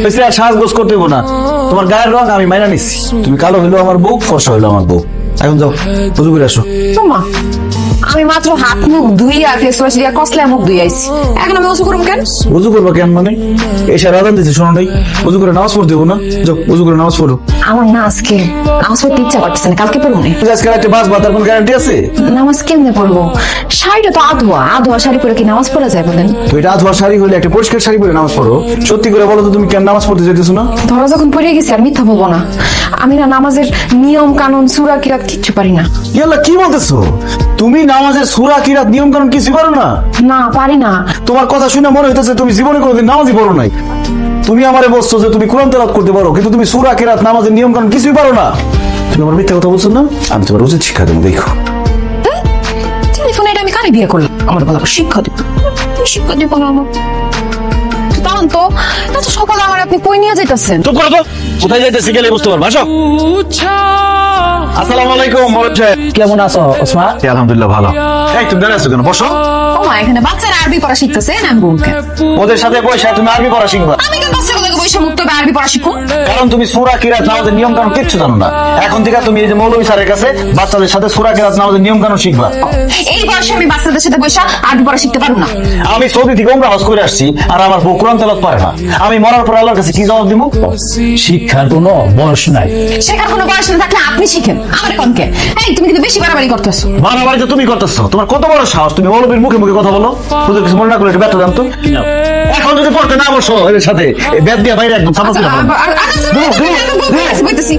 বেশি আর সাজগোজ করতে হইব না, তোমার গায়ের রং আমি মাইনা নিচ্ছি। তুমি কালো হইলো আমার বউ, ফর্সা হইলো আমার বউ। এখন যাও পুজো করে আসো। তোমা আমি মাত্র হাত মুখ ধুইয়া ফেস ওয়াশ দিয়া কসলা মুখ ধুই আইছি, এখন আমি ওযু করব কেন? ওযু করবো কেন মানে? এসে রাজান দিচ্ছে শোনো নাই, ওযু করে নামাজ পড়তে হইব না? যাও ওযু করে নামাজ পড়ো। আমার না আজকে নামাজ পড়তে ইচ্ছা করতেছে না, কালকে পড়বো না। আজকে একটা বাস বাতার কোন গ্যারান্টি আছে? নামাজ কেমনে পড়বো? শাড়িটা তো আধোয়া শাড়ি পরে কি নামাজ পড়া যায় বলেন? তো এটা আধোয়া শাড়ি হলে একটা পরিষ্কার শাড়ি পরে নামাজ পড়ো। সত্যি করে বলো তো তুমি কেন নামাজ পড়তে যেতেছো না? ধরা যখন পড়ে গেছি আর মিথ্যা বলবো না, আমি না নামাজের নিয়ম কানুন সূরা কিরাত কিচ্ছু পারি না। ইয়াল্লা কি বলতেছো? তুমি নামাজের সূরা কিরাত নিয়ম কানুন কিছু পারো না? না পারি না। তোমার কথা শুনে মনে হইতেছে তুমি জীবনে কোনোদিন নামাজই পড়ো নাই। তুমি আমারে বলছো যে তুমি কোরআন তেলাওয়াত করতে পারো, কিন্তু তুমি সূরা কিরাত নামাজের নিয়ম কানুন কিছুই পারো না। তুমি আমার মিথ্যা কথা বলছো না? আমি তোমার উচিত শিক্ষা দেবো, দেখো। টেলিফোনে এটা আমি কারে বিয়ে করলাম? আমার বলা শিক্ষা দিব, শিক্ষা দিব না আমার। তখন তো এত সকালে আমার আপনি কই নিয়ে যাইতেছেন? চুপ করো তো, কোথায় যাইতেছি গেলে বুঝতে পারবা। আসো। আসসালামু আলাইকুম মোহাম্মদ সাহেব। কেমন আছো ওসমা? আলহামদুলিল্লাহ ভালো। এই তুমি দাঁড়াচ্ছ কেন? বসো। ওমা এখানে বাচ্চারা আরবি পড়া শিখতেছে, না আমি বলকে ওদের সাথে বসে তুমি আরবি পড়া শিখবা। আমি কেন বাচ্চাগুলোকে বসে মুক্ত আরবি পড়া শিখুন? কারণ তুমি সূরা কিরাত নামাজের নিয়ম কানুন কিচ্ছু জানো না। এখন থেকে তুমি এই যে মৌলভী স্যারের কাছে বাচ্চাদের সাথে সূরা কিরাত নামাজের নিয়ম কানুন শিখবা। এই বয়সে আমি বাচ্চাদের সাথে বসে আরবি পড়া শিখতে পারবো না। আমি সৌদি থেকে উমরা হজ করে আসছি, আর আমার বউ কোরআন তেলাওয়াত পারে না। আমি মরার পর আল্লাহর কাছে কি জবাব দিব? শিক্ষার কোনো বয়স নাই। শেখার কোনো বয়স না থাকলে আপনি শিখেন, আমার কনকে। এই তুমি কিন্তু বেশি বাড়াবাড়ি করতেছো। বাড়াবাড়ি তো তুমি করতেছো। তোমার কত বড় সাহস, তুমি মৌলভীর মুখে মুখে কথা বলো। তোদের কিছু মনে না করলে এটা ব্যর্থ জানতো। এখন যদি পড়তে না বসো এর সাথে এই ব্যাট দিয়ে বাইরে একদম সাপোর্ট করে বলতেছি